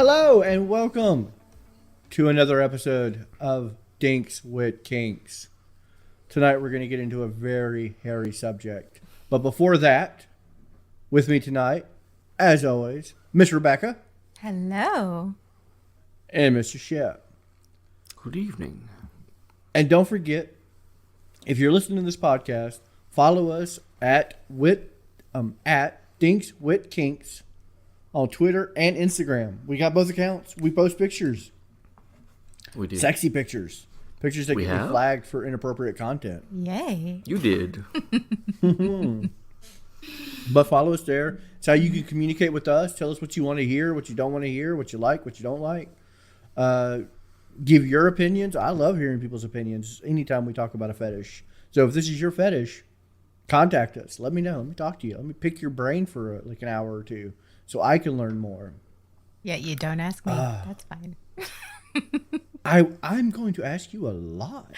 Hello and welcome to another episode of Dinks with Kinks. Tonight we're going to get into a very hairy subject. But before that, with me tonight, as always, Miss Rebecca. Hello. And Mr. Shep. Good evening. And don't forget, if you're listening to this podcast, follow us at Dinks with Kinks on Twitter and Instagram. We got both accounts. We post pictures. We do. Sexy pictures. Pictures that We get have? flagged for inappropriate content. Yay. You did. But follow us there. It's how you can communicate with us. Tell us what you want to hear, what you don't want to hear, what you like, what you don't like. Give your opinions. I love hearing people's opinions anytime we talk about a fetish. So if this is your fetish, contact us. Let me know. Let me talk to you. Let me pick your brain for like an hour or two so I can learn more. Yeah, you don't ask me. That's fine. I'm going to ask you a lot.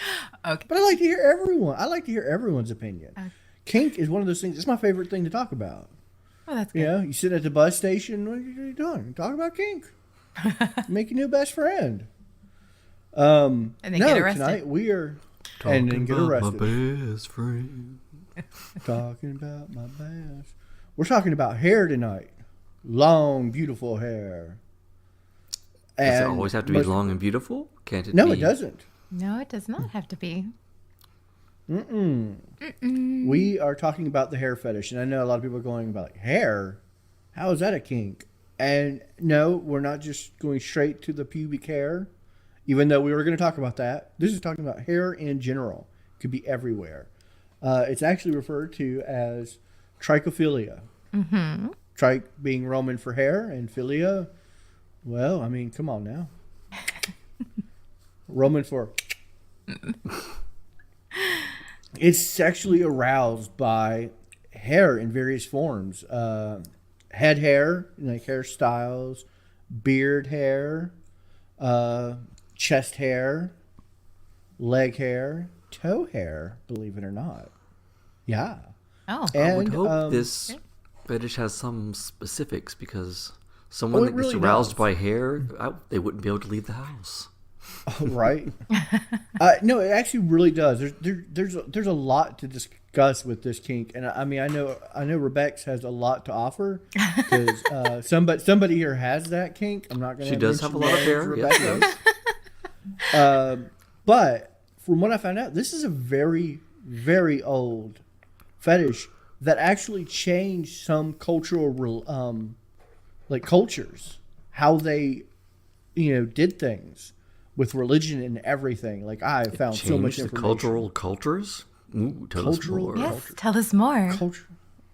Okay. But I like to hear everyone. I like to hear everyone's opinion. Okay. Kink is one of those things. It's my favorite thing to talk about. Oh, that's good. You know, you sit at the bus station. What are you doing? You talk about kink. Make a new best friend. And then get arrested. Tonight we are Talking and then get about arrested. my best friend. Talking about my best. We're talking about hair tonight. Long, beautiful hair. Does it always have to be long and beautiful? Can't it? No, be? it doesn't. No, it does not have to be. We are talking about the hair fetish, and I know a lot of people are going about like, hair. How is that a kink? And no, we're not just going straight to the pubic hair, even though we were going to talk about that. This is talking about hair in general. It could be everywhere. It's actually referred to as trichophilia. Mm-hmm. Trich being Roman for hair, and philia, well, I mean, come on now. Roman for... It's sexually aroused by hair in various forms. Head hair, like hairstyles, beard hair, chest hair, leg hair, toe hair, believe it or not. Yeah. Oh. I would And, hope this fetish has some specifics because someone that really gets aroused does. by hair, they wouldn't be able to leave the house. Right. No, it actually really does. There's a lot to discuss with this kink, and I mean I know Rebecca has a lot to offer because somebody here has that kink. I'm not going to. She does have a lot of hair. Yes, she does. But from what I found out, this is a very, very old fetish that actually changed some cultural, like cultures, how they, did things with religion and everything. Like I found so much Change the information. cultural cultures. Ooh, tell us Cultural- more. Yes, tell us more. Culture.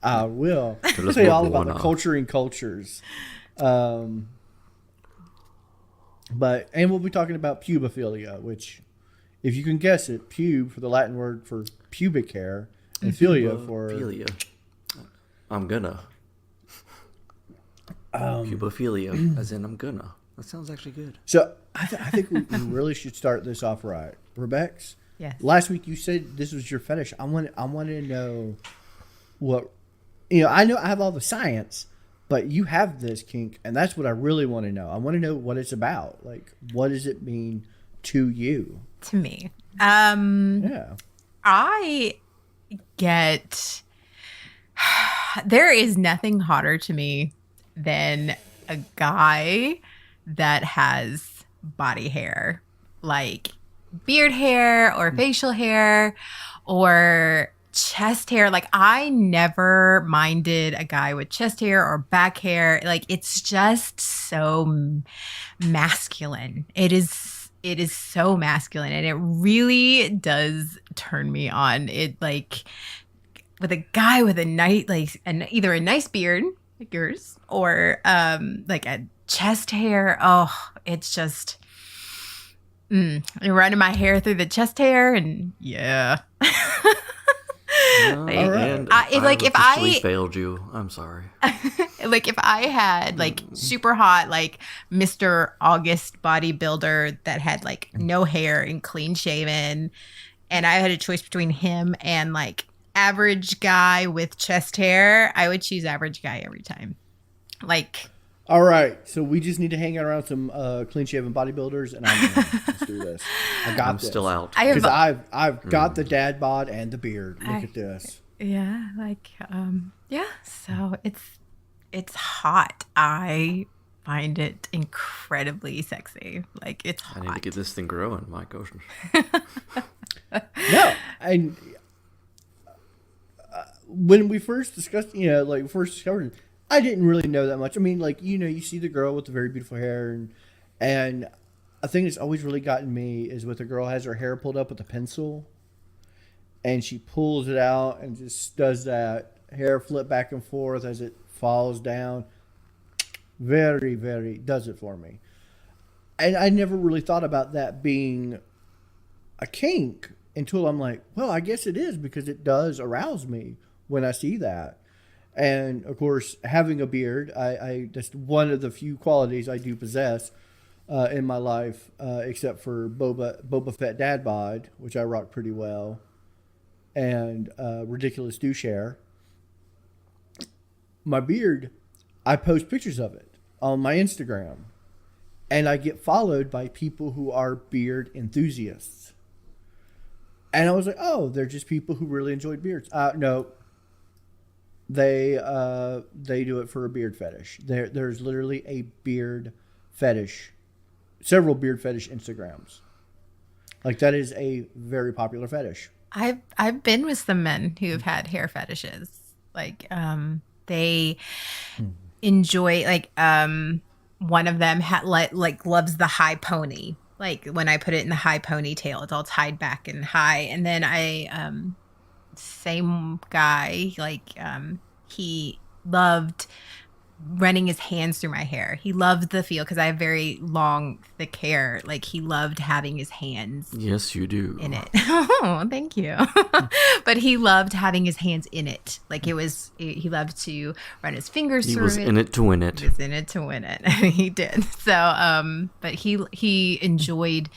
I will. Tell I'll us tell you more, all about the Luana. culturing cultures. And we'll be talking about pubophilia, which, if you can guess it, pube for the Latin word for pubic hair, and philia for Pubophilia. I'm gonna. Pubophilia, as in I'm gonna. That sounds actually good. So I think we really should start this off right. Rebecca, Yes. last week you said this was your fetish. I want to know what, I know I have all the science, but you have this kink, and that's what I really want to know. I want to know what it's about. Like, what does it mean to you? To me. Yeah. I get... There is nothing hotter to me than a guy that has body hair. Like beard hair or facial hair or chest hair. Like I never minded a guy with chest hair or back hair. Like it's just so masculine. It is so masculine, and it really does turn me on. It like with a guy with a nice either a nice beard like yours or like a chest hair. Oh, it's just you're running my hair through the chest hair, and yeah. No, and if officially I failed you. I'm sorry. like if I had like super hot like Mr. August bodybuilder that had like no hair and clean shaven, and I had a choice between him and like average guy with chest hair, I would choose average guy every time. Like All right, so we just need to hang out around some clean-shaven bodybuilders, and I'm in. Let's do this. I got I'm this. still out. I have Because I've got the dad bod and the beard. Look at this. yeah, like yeah. So it's hot. I find it incredibly sexy. Like it's I need to hot. get this thing growing. My gosh. No, and when we first discussed, like first discovered it, I didn't really know that much. I mean, like, you see the girl with the very beautiful hair, and a thing that's always really gotten me is when the girl has her hair pulled up with a pencil, and she pulls it out and just does that hair flip back and forth as it falls down. Very, very does it for me. And I never really thought about that being a kink until I'm like, well, I guess it is, because it does arouse me when I see that. And of course, having a beard, I that's one of the few qualities I do possess in my life, except for Boba Fett dad bod, which I rock pretty well, and ridiculous douche. My beard, I post pictures of it on my Instagram, and I get followed by people who are beard enthusiasts. And I was like, oh, they're just people who really enjoyed beards. No, they do it for a beard fetish. There's literally a beard fetish, several beard fetish Instagrams. Like, that is a very popular fetish. I've been with some men who have had hair fetishes. Like they enjoy, like one of them loves the high pony. Like when I put it in the high ponytail, it's all tied back and high. And then same guy, like he loved running his hands through my hair. He loved the feel, because I have very long, thick hair. Like, he loved having his hands Yes, you do. in it. Oh, thank you. But he loved having his hands in it. Like, he loved to run his fingers He through was it. in it to win it. He was in it to win it. He did. So, but he enjoyed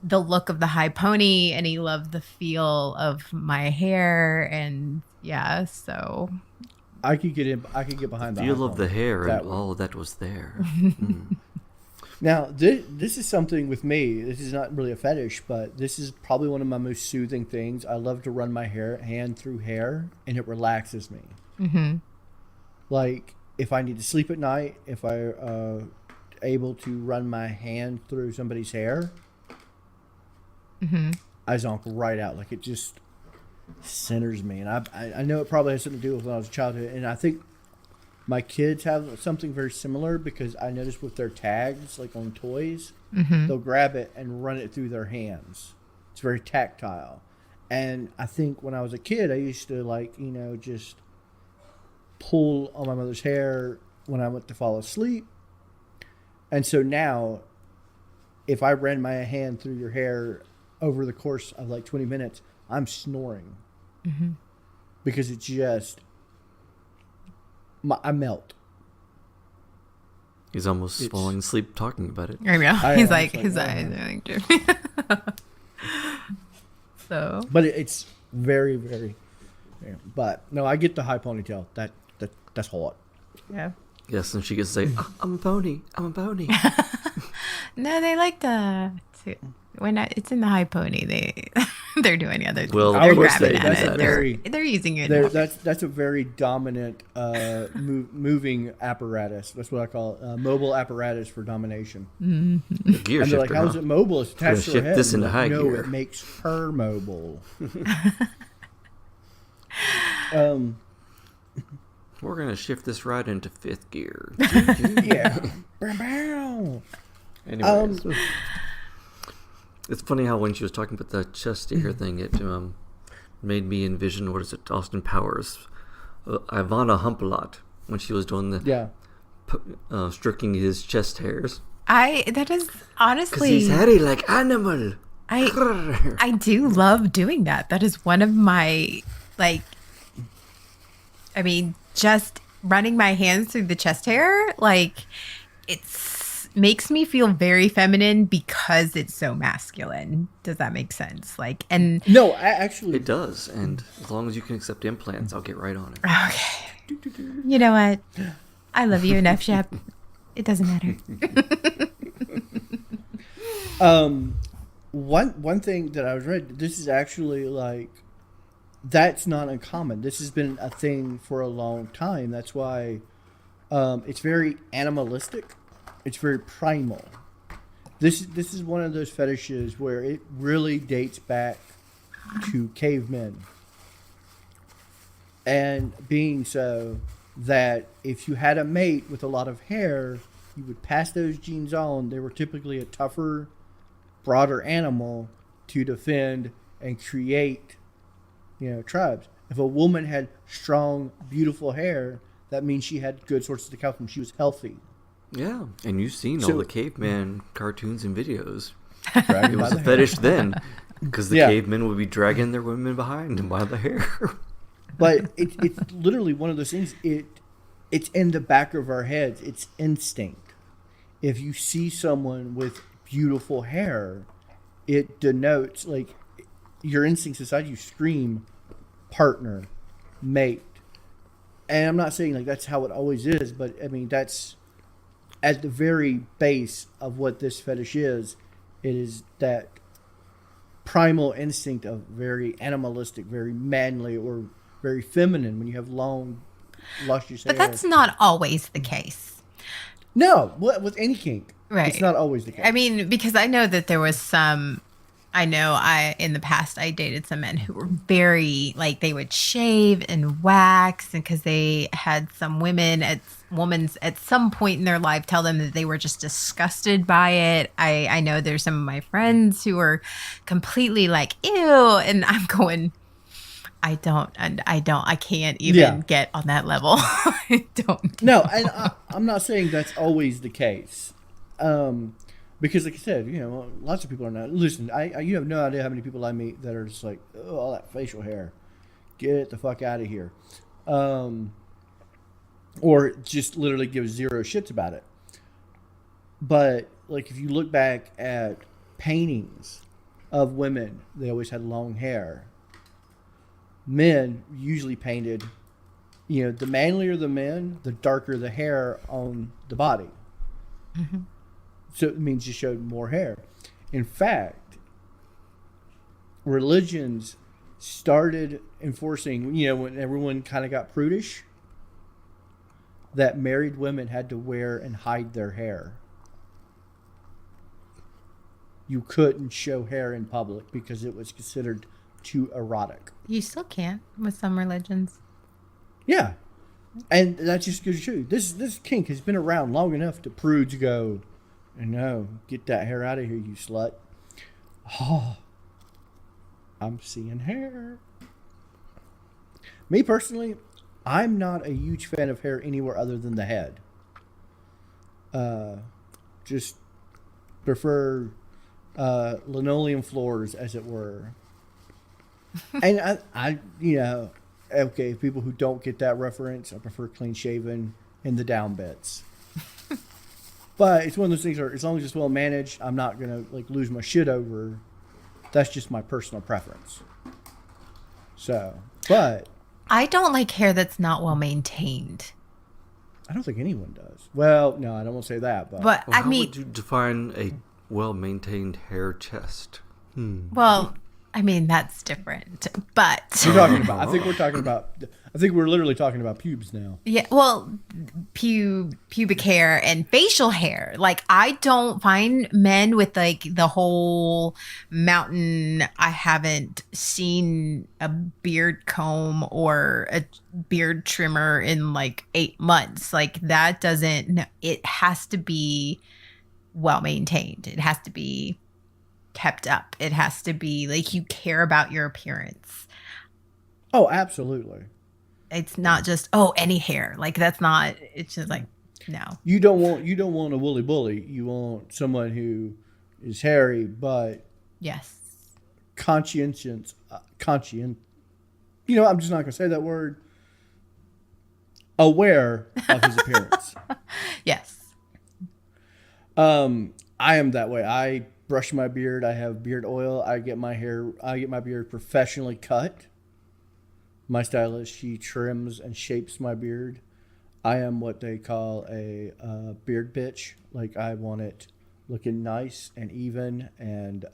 the look of the high pony, and he loved the feel of my hair, and yeah, so I could get behind the Feel of the hair that and way. all that was there. Now, this is something with me. This is not really a fetish, but this is probably one of my most soothing things. I love to run my hand through hair, and it relaxes me. mm-hmm. Like, if I need to sleep at night, if I able to run my hand through somebody's hair, Mm-hmm. I zonk right out. Like, it just centers me. And I know it probably has something to do with when I was a child, and I think my kids have something very similar, because I noticed with their tags, like on toys, Mm-hmm. they'll grab it and run it through their hands. It's very tactile. And I think when I was a kid, I used to, like, just pull on my mother's hair when I went to fall asleep. And so now, if I ran my hand through your hair over the course of like 20 minutes, I'm snoring. Mm-hmm. Because it's just, I melt. He's almost It's- falling asleep talking about it. I know. I He's am. like, It's his like, eyes are like dripping. So But it's very, very, yeah. But no, I get the high ponytail. That's hot. yeah. Yes, and she gets to say, "Oh, I'm a pony. I'm a pony." No, they like when it's in the high pony. They're doing other things. Well, They're of course grabbing they at do it. that. They're using it. That's a very dominant moving apparatus. That's what I call it. Mobile apparatus for domination. The gear And they're shifter. like, "How's huh? it mobile? It's attached to her shift head." this I'm into like, high no, gear. it makes her mobile. We're gonna shift this right into fifth gear. Yeah. Bow. Anyways, it's funny how when she was talking about the chest hair thing, it made me envision, what is it, Austin Powers, Ivana Humpalot, when she was doing the Yeah. stroking his chest hairs. That is Because honestly, he's hairy like animal. I do love doing that. That is one of my, like, I mean, just running my hands through the chest hair, like, makes me feel very feminine because it's so masculine. Does that make sense? Like, and No, actually, It does, and as long as you can accept implants, I'll get right on it. okay, you know what? I love you enough, Shep. It doesn't matter. One thing that I was read, this is actually like, that's not uncommon. This has been a thing for a long time. That's why it's very animalistic. It's very primal. This is one of those fetishes where it really dates back to cavemen. And being so that if you had a mate with a lot of hair, you would pass those genes on. They were typically a tougher, broader animal to defend and create, tribes. If a woman had strong, beautiful hair, that means she had good sources of calcium. She was healthy. Yeah, and you've seen all the caveman cartoons and videos. Dragged It by was the a hair. fetish then, because the Yeah. cavemen would be dragging their women behind them by the hair. But it's literally one of those things. It's in the back of our heads. It's instinct. If you see someone with beautiful hair, it denotes, like, your instincts inside you scream partner, mate. And I'm not saying like that's how it always is, but I mean that's at the very base of what this fetish is. It is that primal instinct of very animalistic, very manly, or very feminine when you have long, luscious hair. But that's not always the case. No, with any kink. Right. It's not always the case. I mean, because I know that there was some, in the past I dated some men who were very, like, they would shave and wax, and because they had some women at some point in their life tell them that they were just disgusted by it. I know there's some of my friends who are completely like, ew, and I'm going, I can't even get on that level. I don't. No, and I'm not saying that's always the case. Because like I said, lots of people are not. Listen, you have no idea how many people I meet that are just like, oh, all that facial hair. Get the fuck out of here. Or just literally give zero shits about it. But like if you look back at paintings of women, they always had long hair. Men usually painted, the manlier the men, the darker the hair on the body. Mm-hmm. So it means you showed more hair. In fact, religions started enforcing, when everyone kind of got prudish, that married women had to wear and hide their hair. You couldn't show hair in public because it was considered too erotic. You still can't with some religions. Yeah. And that just goes to show you, this kink has been around long enough to prudes go, no, get that hair out of here, you slut. Oh, I'm seeing hair. Me personally, I'm not a huge fan of hair anywhere other than the head. Just prefer linoleum floors, as it were. And I okay, people who don't get that reference, I prefer clean shaven and the down bits. But it's one of those things where as long as it's well managed, I'm not gonna lose my shit over. That's just my personal preference. So, but I don't like hair that's not well maintained. I don't think anyone does. Well, no, I don't want to say that, but Well, I how mean, would you define a well-maintained hair chest? well, I mean that's different. But we're talking about. I think we're literally talking about pubes now. yeah, well, pubic hair and facial hair. Like, I don't find men with the whole mountain. I haven't seen a beard comb or a beard trimmer in 8 months. That doesn't. No, it has to be well maintained. It has to be kept up. It has to be you care about your appearance. Oh, absolutely. It's not just any hair. That's not. It's just no. You don't want a woolly bully. You want someone who is hairy but Yes. conscientious. I'm just not gonna say that word. Aware of his appearance. Yes. I am that way. I brush my beard. I have beard oil. I get my beard professionally cut. My stylist, she trims and shapes my beard. I am what they call a beard bitch. Like I want it looking nice and even and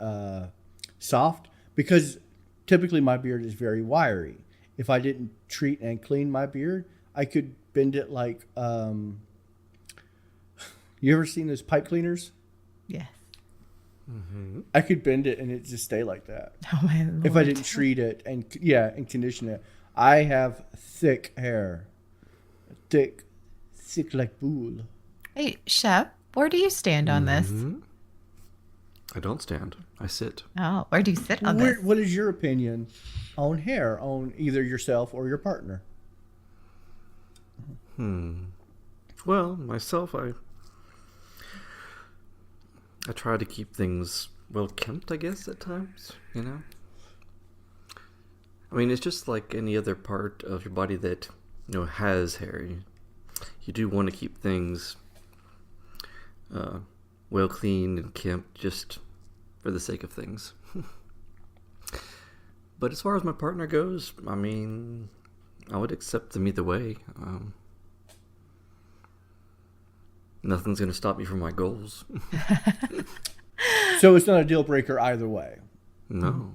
soft because typically my beard is very wiry. If I didn't treat and clean my beard, I could bend it like. You ever seen those pipe cleaners? Yes. I could bend it and it just stay like that. Oh my Lord. If I didn't treat it and condition it. I have thick hair, thick like wool. Hey, Shep, where do you stand on this? I don't stand. I sit. Oh, where do you sit on this? What is your opinion on hair on either yourself or your partner? Well, myself, I try to keep things well kempt, I guess, at times, you know? I mean, it's just like any other part of your body that, you know, has hair. You do want to keep things well cleaned and kempt just for the sake of things. But as far as my partner goes, I mean, I would accept them either way. Nothing's going to stop me from my goals. So it's not a deal breaker either way. No.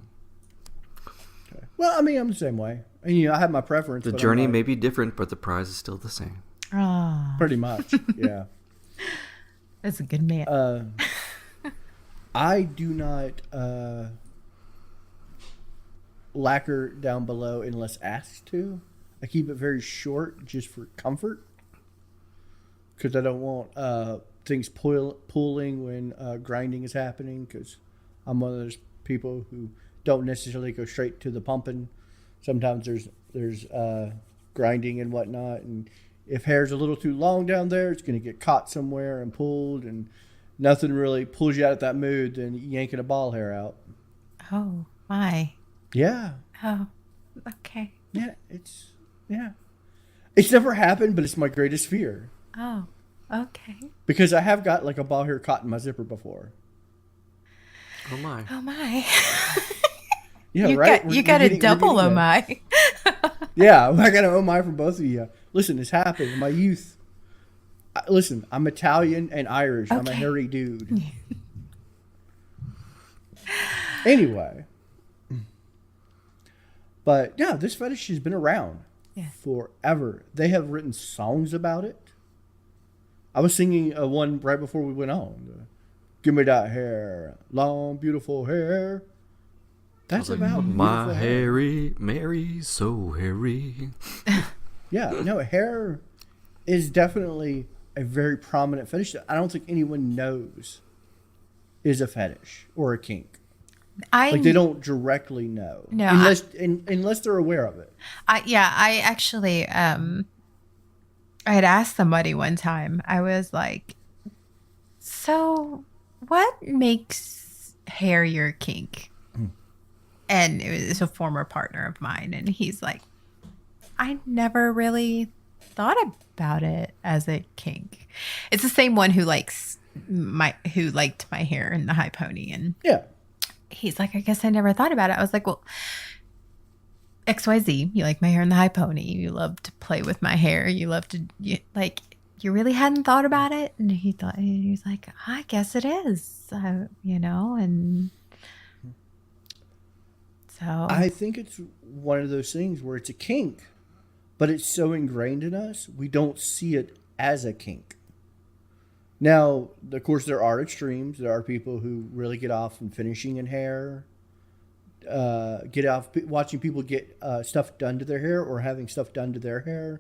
Okay. Well, I mean, I'm the same way. And, you know, I have my preference. The but journey I'm may like, be different, but the prize is still the same. Oh, pretty much. Yeah. that's a good man. I do not lacquer down below unless asked to. I keep it very short just for comfort. Because I don't want things pulling when grinding is happening. Because I'm one of those people who don't necessarily go straight to the pumping. Sometimes there's grinding and whatnot. And if hair's a little too long down there, it's going to get caught somewhere and pulled. And nothing really pulls you out of that mood than yanking a ball hair out. Oh, my. Yeah. Oh, okay. Yeah. It's never happened, but it's my greatest fear. Oh, okay. Because I have got like a ball hair caught in my zipper before. Oh my. Oh, my. Yeah, you right? You got a double oh, my. Yeah, I got an oh my from both of you. Listen, it's happened in my youth. Listen, I'm Italian and Irish. Okay. I'm a hairy dude. Anyway. But yeah, this fetish has been around forever. They have written songs about it. I was singing one right before we went on. Give me that hair, long, beautiful hair. That's about my hairy Mary, so hairy. Yeah, no, hair is definitely a very prominent fetish that I don't think anyone knows is a fetish or a kink. Like they don't directly know, unless they're aware of it. I actually I had asked somebody one time. I was like, "So, what makes hair your kink?" And it was a former partner of mine, and he's like, "I never really thought about it as a kink." It's the same one who liked my hair in the high pony, and yeah. He's like, I guess I never thought about it. I was like, well, XYZ, you like my hair in the high pony. You love to play with my hair. You love to, you really hadn't thought about it? And he was like, I guess it is, and so. I think it's one of those things where it's a kink, but it's so ingrained in us, we don't see it as a kink. Now, of course, there are extremes. There are people who really get off on finishing in hair, get off watching people get stuff done to their hair or having stuff done to their hair,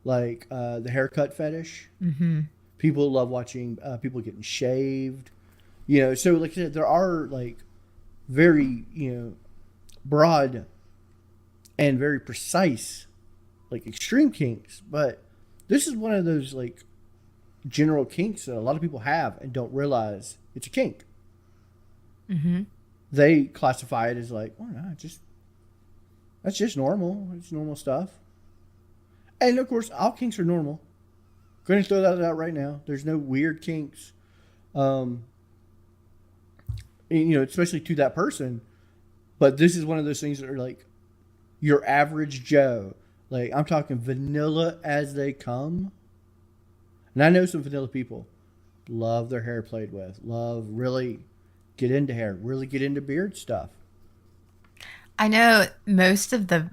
like the haircut fetish. Mm-hmm. People love watching people getting shaved. So like I said, there are like very, broad and very precise, like extreme kinks. But this is one of those like general kinks that a lot of people have and don't realize it's a kink. Mm-hmm. They classify it as like, oh no, that's just normal. It's normal stuff. And of course, all kinks are normal. Going to throw that out right now. There's no weird kinks, especially to that person. But this is one of those things that are like your average Joe. Like I'm talking vanilla as they come. And I know some vanilla people love their hair played with, love really get into hair, really get into beard stuff. I know most of the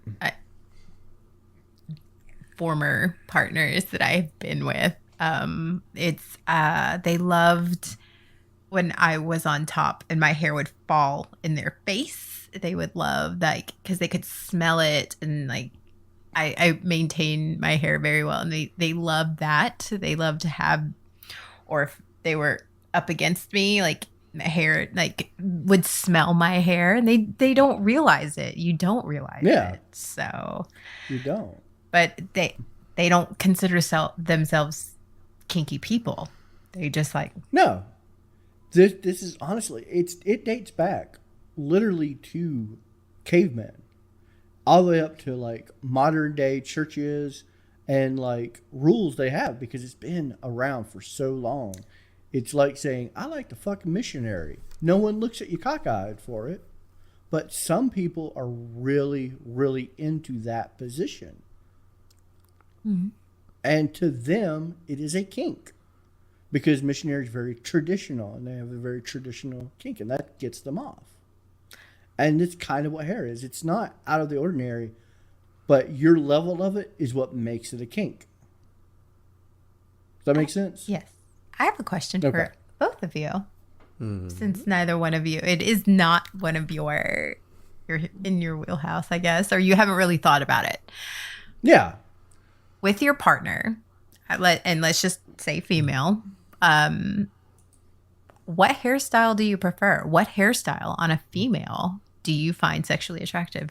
former partners that I've been with, they loved when I was on top and my hair would fall in their face. They would love like because they could smell it, and like I maintain my hair very well, and they love that. They love to have, or if they were up against me, like my hair like would smell my hair, and they don't realize it. You don't realize Yeah. it. So You don't. but they don't consider themselves kinky people. They just like No. This is honestly, it dates back literally to cavemen, all the way up to like modern day churches and like rules they have because it's been around for so long. It's like saying, I like to fuck a missionary. No one looks at you cockeyed for it. But some people are really, really into that position. mm-hmm. And to them, it is a kink. Because missionary is very traditional and they have a very traditional kink, and that gets them off. And it's kind of what hair is. It's not out of the ordinary, but your level of it is what makes it a kink. Does that make sense? Yes. I have a question Okay. for both of you. Since neither one of you, it is not one of you're in your wheelhouse, I guess, or you haven't really thought about it. Yeah. With your partner, let's just say female, what hairstyle do you prefer? What hairstyle on a female do you find sexually attractive?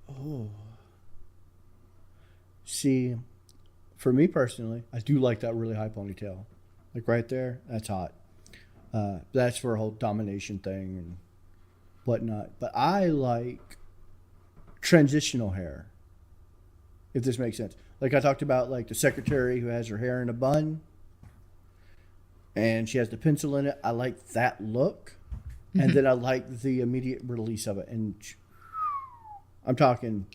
Oh. See, for me personally, I do like that really high ponytail. Like right there, that's hot. That's for a whole domination thing and whatnot. But I like transitional hair, if this makes sense. Like I talked about, like the secretary who has her hair in a bun and she has the pencil in it. I like that look. Mm-hmm. And then I like the immediate release of it. And I'm talking,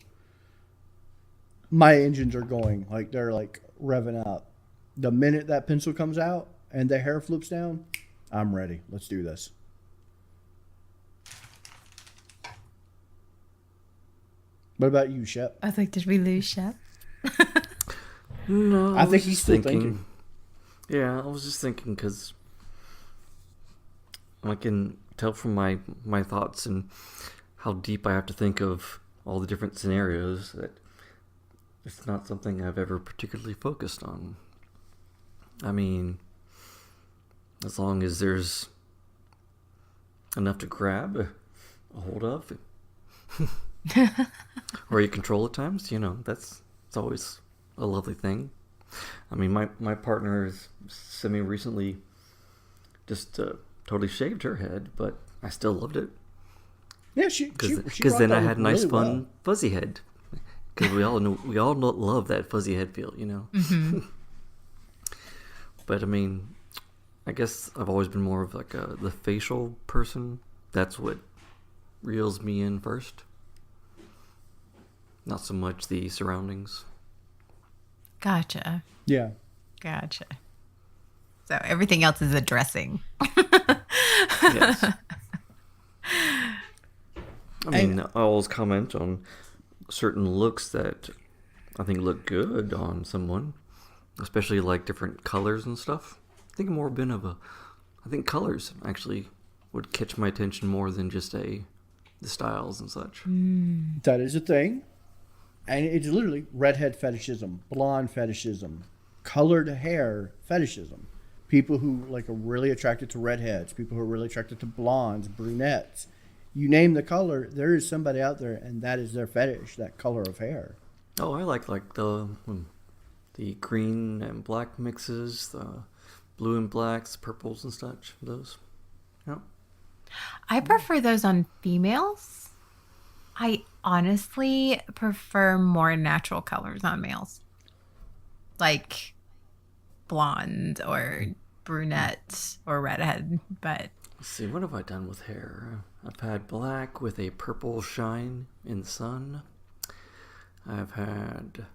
my engines are going, like they're like revving up. The minute that pencil comes out and the hair flips down, I'm ready. Let's do this. What about you, Shep? I was like, did we lose Shep? No, I think he's still thinking. Yeah, I was just thinking because I can tell from my thoughts and how deep I have to think of all the different scenarios that it's not something I've ever particularly focused on. I mean, as long as there's enough to grab a hold of, or you control at times, it's always a lovely thing. I mean, my partner is semi-recently just totally shaved her head, but I still loved it. Yeah, because then I had a nice, fun, fuzzy head. Because we all love that fuzzy head feel, Mm-hmm. But I mean, I guess I've always been more of like the facial person. That's what reels me in first. Not so much the surroundings. Gotcha. Yeah. Gotcha. So everything else is a dressing. Yes. I mean, I always comment on certain looks that I think look good on someone, especially like different colors and stuff. I think I think colors actually would catch my attention more than just the styles and such. That is a thing. And it's literally redhead fetishism, blonde fetishism, colored hair fetishism. People who like are really attracted to redheads, people who are really attracted to blondes, brunettes. You name the color, there is somebody out there, and that is their fetish, that color of hair. Oh, I like the green and black mixes, the blue and blacks, purples and such. Those. Yeah. I prefer those on females. I honestly prefer more natural colors on males. Like blonde or brunette or redhead, but Let's see, what have I done with hair? I've had black with a purple shine in the sun. I've had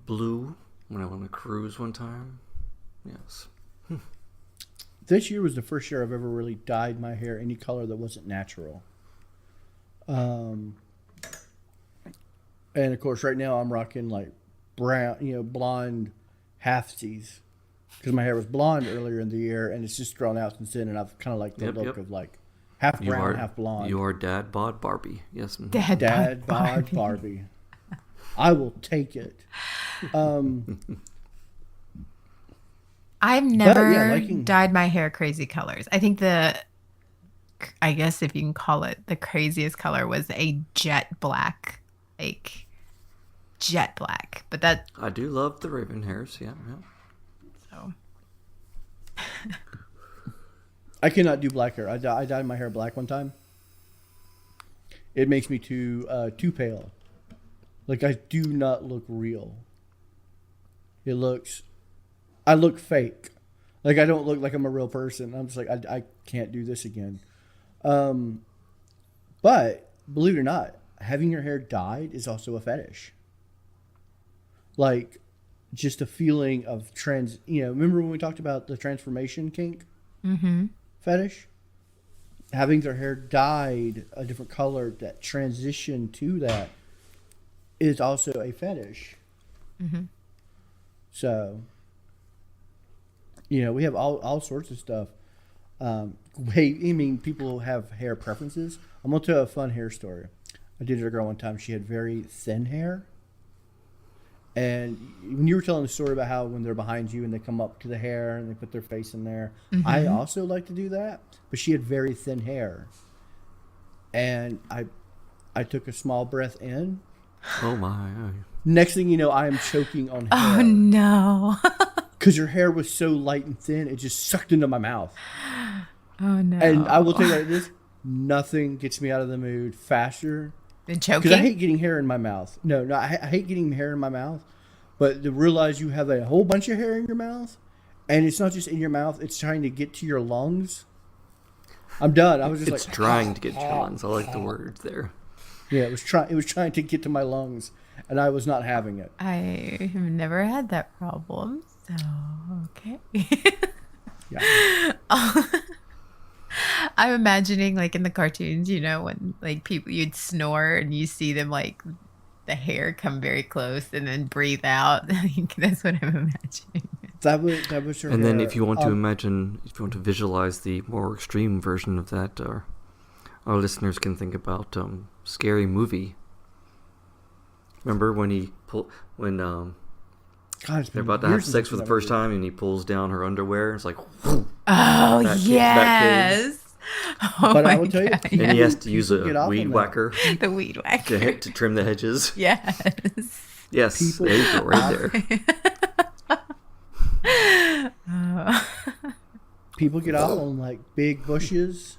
Blue when I went on a cruise one time. Yes. This year was the first year I've ever really dyed my hair any color that wasn't natural. And of course, right now I'm rocking like brown, blonde halfsies, because my hair was blonde earlier in the year, and it's just grown out since then. And I've kind of like the look of like half brown, half blonde. You are Dad Bod Barbie. Yes. Dad Bod Barbie. I will take it. I've never dyed my hair crazy colors. I think I guess if you can call it, the craziest color was a jet black, like jet black. But that I do love the raven hairs. Yeah. So I cannot do black hair. I dyed my hair black one time. It makes me too pale. Like, I do not look real. I look fake. Like, I don't look like I'm a real person. I'm just like, I can't do this again. But believe it or not, having your hair dyed is also a fetish. Like, just a feeling of remember when we talked about the transformation kink fetish? Having their hair dyed a different color, that transition to that is also a fetish. So, we have all sorts of stuff. People have hair preferences. I'm going to tell a fun hair story. I dated a girl one time. She had very thin hair. And when you were telling the story about how when they're behind you and they come up to the hair and they put their face in there, I also like to do that. But she had very thin hair. And I took a small breath in. Oh, my. Next thing you know, I am choking on hair. Oh, no. Because her hair was so light and thin, it just sucked into my mouth. Oh, no. And I will tell you like this, nothing gets me out of the mood faster than choking? Because I hate getting hair in my mouth. No, I hate getting hair in my mouth. But to realize you have a whole bunch of hair in your mouth, and it's not just in your mouth, it's trying to get to your lungs. I'm done. I was just it's trying to get to your lungs. I like the words there. Yeah, it was trying to get to my lungs, and I was not having it. I have never had that problem, so okay. Yeah. I'm imagining like in the cartoons, when like people you'd snore and you see them like the hair come very close and then breathe out. That's what I'm imagining. That was her. And then if you want to visualize the more extreme version of that, our listeners can think about Scary Movie. Remember when they're about to have sex for the first time and he pulls down her underwear? It's like, whoo, oh yes. Oh, but I will tell you, and he has to use a weed whacker. The weed whacker to trim the hedges. Yes. Yes. There you go, right there. People get off on like big bushes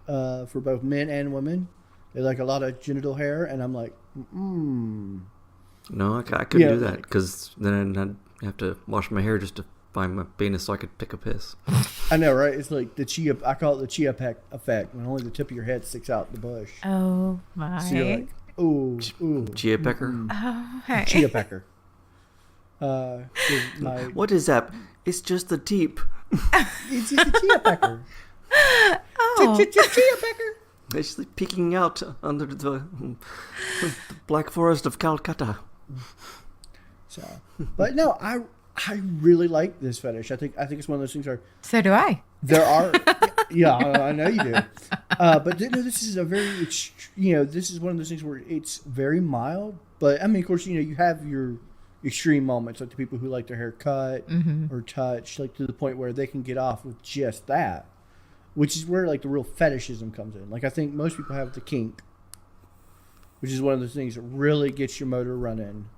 for both men and women. They like a lot of genital hair, and I'm like, No, I couldn't do that because then I'd have to wash my hair just to find my penis so I could take a piss. I know, right? It's like I call it the chia effect, when only the tip of your head sticks out the bush. Oh my! So you're like, ooh, chia pecker. Oh, hey. Chia pecker. What is that? It's just the tip. It's just a chia pecker. Oh. Chia pecker. It's like peeking out under the Black Forest of Calcutta. So, but no, I really like this fetish. I think it's one of those things where. So do I. There are, yeah, I know you do. But this is this is one of those things where it's very mild. But I mean, of course, you have your extreme moments, like the people who like their hair cut or touched, like to the point where they can get off with just that, which is where like the real fetishism comes in. Like I think most people have the kink, which is one of those things that really gets your motor running,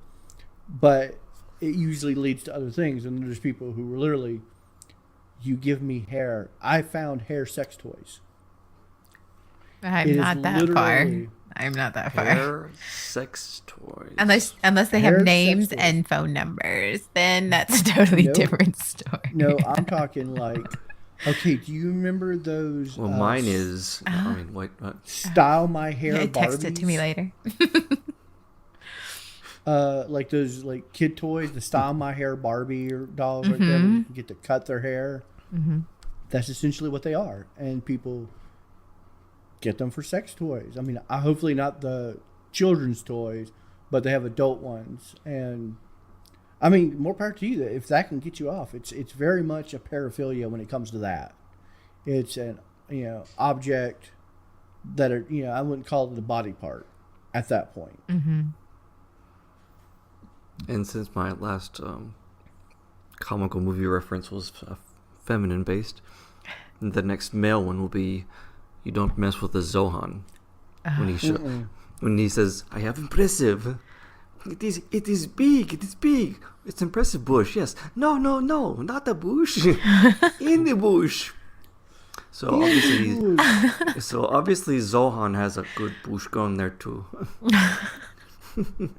but it usually leads to other things. And there's people who are literally, you give me hair. I found hair sex toys. I'm not that far. I'm not that far. Hair sex toys. Unless they have names and phone numbers, then that's a totally different story. No, I'm talking like, okay, do you remember those? Well, mine is. I mean, what? Style My Hair Barbies? Text it to me later. like those like kid toys, the Style My Hair Barbie or dolls right there, where you can get to cut their hair. That's essentially what they are, and people get them for sex toys. I mean, hopefully not the children's toys, but they have adult ones. And I mean, more power to you. If that can get you off, it's very much a paraphilia when it comes to that. It's an object that are I wouldn't call it a body part at that point. And since my last comical movie reference was feminine based, the next male one will be "You don't mess with the Zohan." When he says, "I have impressive." It is big. It's impressive bush. Yes. No, not the bush. In the bush. So obviously Zohan has a good bush going there too.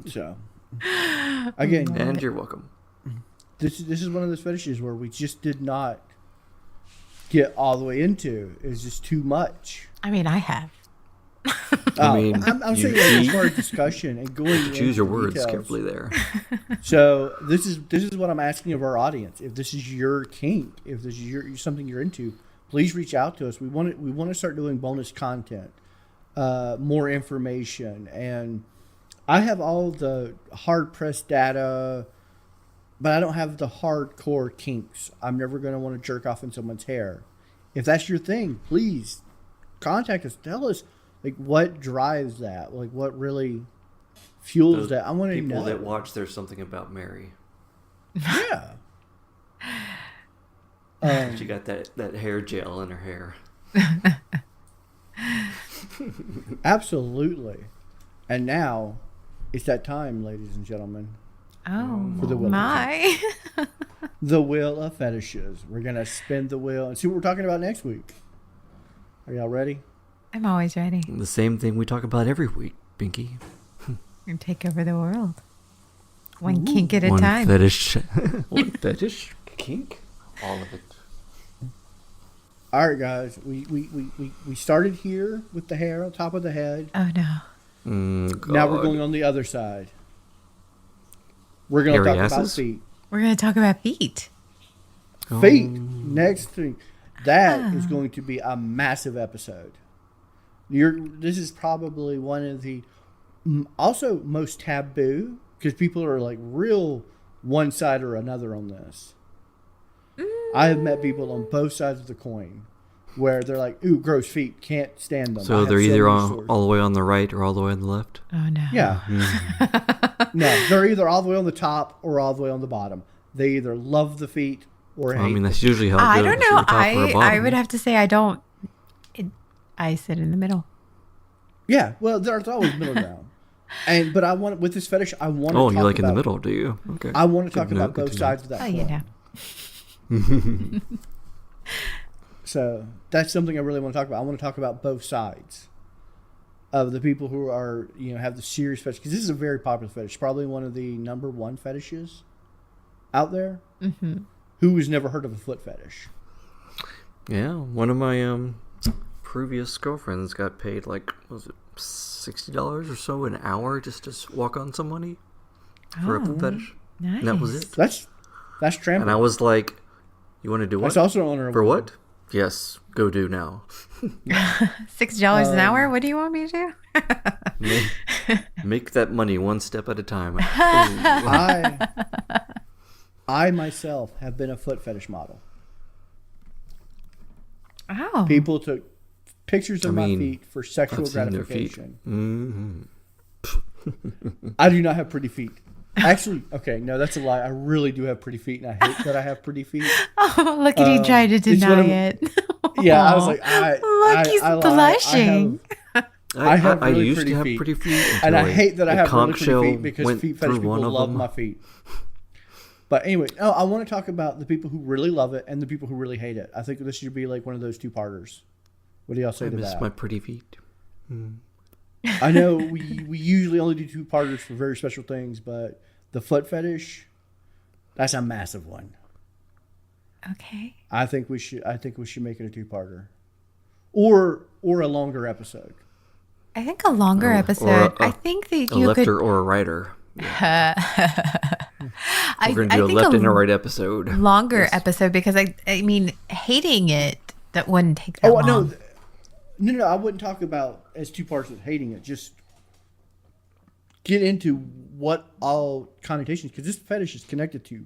So again, and you're welcome. This is one of those fetishes where we just did not get all the way into. It was just too much. I mean, I have. I'm saying as far as discussion and going choose your into words details. carefully there. So this is what I'm asking of our audience. If this is your kink, if this is something you're into, please reach out to us. We want to start doing bonus content, more information, and I have all the hard pressed data, but I don't have the hardcore kinks. I'm never going to want to jerk off in someone's hair. If that's your thing, please contact us. Tell us like what drives that, like what really fuels that. I want to know. People that watch There's Something About Mary. Yeah. She got that hair gel in her hair. Absolutely. And now it's that time, ladies and gentlemen. Oh, For the wheel my. The wheel of fetishes. We're going to spin the wheel and see what we're talking about next week. Are y'all ready? I'm always ready. The same thing we talk about every week, Binky. And take over the world. One kink at a One time. fetish. One fetish. Kink. All of it. All right, guys. We started here with the hair on top of the head. Oh, no. Now we're going on the other side. We're going to Hairy talk about asses? feet. We're going to talk about feet. Feet. Next thing. That is going to be a massive episode. This is probably one of the also most taboo because people are like real one side or another on this. I have met people on both sides of the coin where they're like, ooh, gross feet, can't stand them. So they're either all the way on the right or all the way on the left? Oh, no. Yeah. No, they're either all the way on the top or all the way on the bottom. They either love the feet or hate I mean, that's usually how it goes. I don't know. Either top or I bottom. would have to say I don't. I sit in the middle. Yeah, well, there's always middle ground. But I want with this fetish, I want to Oh, talk you like about, in the middle, do you? Okay. I want to talk Good to know, about good both to know. sides of that Oh, coin. you know. So that's something I really want to talk about. I want to talk about both sides of the people who are, have the serious fetish. Because this is a very popular fetish. Probably one of the number one fetishes out there. Mm-hmm. Who has never heard of a foot fetish? Yeah, one of my previous girlfriends got paid was it $60 or so an hour just to walk on somebody for a foot fetish. Nice. And that was it. That's trampling. And I was like, you want to do what? That's also honorable. For what? Yes, go do now. $6 an hour? What do you want me to do? Make that money one step at a time. I myself have been a foot fetish model. Oh. People took pictures of my mean, feet for sexual I've seen their feet. gratification. I do not have pretty feet. Actually, okay, no, that's a lie. I really do have pretty feet, and I hate that I have pretty feet. Oh, look at you trying to it's one deny of- it. Yeah, I was like, Look, he's I lie. blushing. I have I really used pretty to have feet. pretty feet. And I until hate that I a have really conch pretty shell feet because went feet fetish through people one of love them. my feet. But anyway, I want to talk about the people who really love it and the people who really hate it. I think this should be like one of those two-parters. What do y'all say I to miss that? my pretty feet. I know we usually only do two-parters for very special things, but the foot fetish, that's a massive one. Okay. I think we should make it a two-parter, or a longer episode. I think a longer episode. or a- I think that A you lefter could. or a righter. I, We're going to do a think left and a right episode. longer Yes. episode because I mean, hating it, that wouldn't take that Oh, long. no, I wouldn't talk about as two parts of hating it. Just get into what all connotations, because this fetish is connected to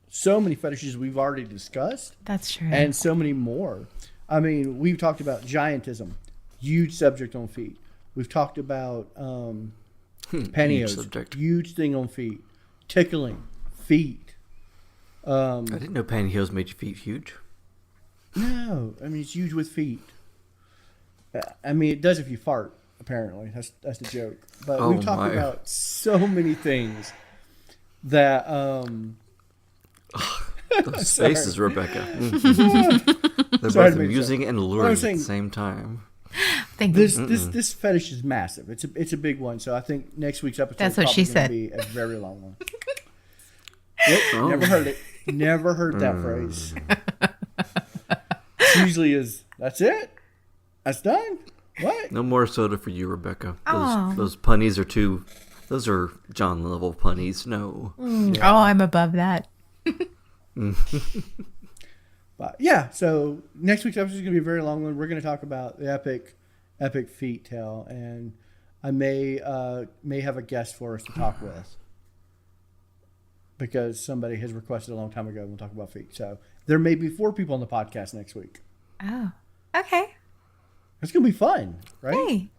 so many fetishes we've already discussed, That's true. and so many more. I mean, we've talked about giantism, huge subject on feet. We've talked about pantyhose, subject. huge thing on feet. Tickling, feet. I didn't know pantyhose made your feet huge. No, I mean it's huge with feet. I mean it does if you fart. Apparently, that's the joke. But Oh, we've talked my. about so many things that Those Sorry. faces, Rebecca. Mhm. They're Sorry both to make amusing sense. and What alluring I'm at saying- the same time. Thank you. this fetish is massive. It's a big one. So I think next week's episode That's what she said. Be a very long one. Yep, Oh. never heard it. Never heard that phrase. It usually is. That's it. That's done. What? No more soda for you, Rebecca. Aw. Those punnies are too... Those are John level punnies. No. Oh, I'm above that. But yeah, so next week's episode is going to be a very long one. We're going to talk about the epic feet tale, and I may have a guest for us to talk with because somebody has requested a long time ago. We'll talk about feet. So there may be 4 people on the podcast next week. Oh, okay. It's going to be fun, right? Hey,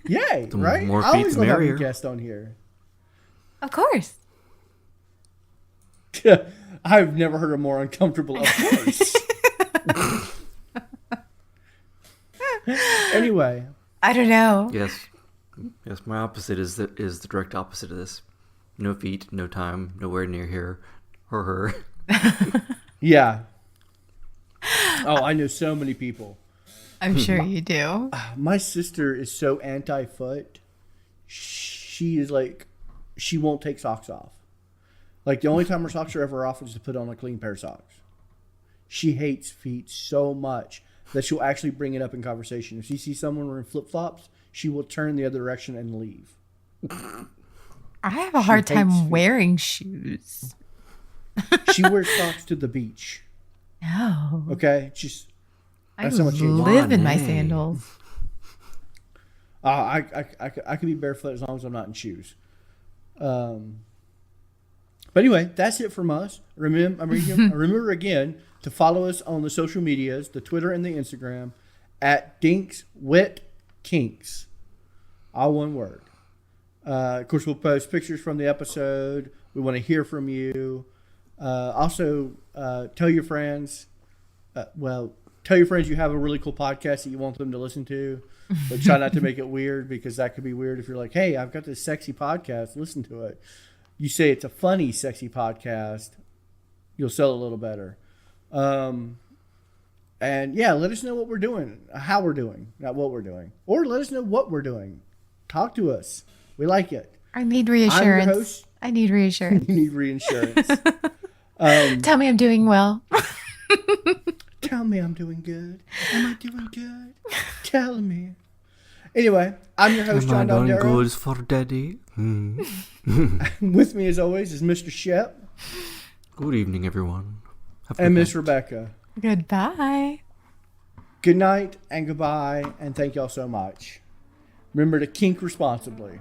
Yay, The right? more I always feet, the love having a merrier. guest on here. of course. I've never heard a more uncomfortable of course. Anyway, I don't know. Yes. Yes, my opposite is the direct opposite of this. No feet, no time, nowhere near here or her. yeah. Oh, I know so many people. I'm sure you do. My sister is so anti-foot. She is like, she won't take socks off. Like the only time her socks are ever off is to put on a clean pair of socks. She hates feet so much that she'll actually bring it up in conversation. If she sees someone wearing flip-flops, she will turn the other direction and leave. I have a hard hates time feet. wearing shoes. She wears socks to the beach. No. Okay? She's I That's how much you live in my want. sandals. I could be barefoot as long as I'm not in shoes. But anyway, that's it from us. Remember again to follow us on the social medias, the Twitter and the Instagram, at Dinks Wit Kinks. All one word. Of course, we'll post pictures from the episode. We want to hear from you. Also, tell your friends. Tell your friends you have a really cool podcast that you want them to listen to. But try not to make it weird, because that could be weird if you're like, hey, I've got this sexy podcast. Listen to it. You say it's a funny, sexy podcast. You'll sell a little better. And yeah, let us know what we're doing, how we're doing, not what we're doing. Or let us know what we're doing. Talk to us. We like it. I need I'm your reassurance. host. I need reassurance. You need reinsurance. Tell me I'm doing well. Tell me I'm doing good. Am I doing good? Tell me. Anyway, I'm your host, Am I John doing Dondero. good for daddy? With me, as always, is Mr. Shep Good evening, everyone. Have a and good Miss night. Rebecca. Goodbye. Good night and goodbye, and thank y'all so much. Remember to kink responsibly.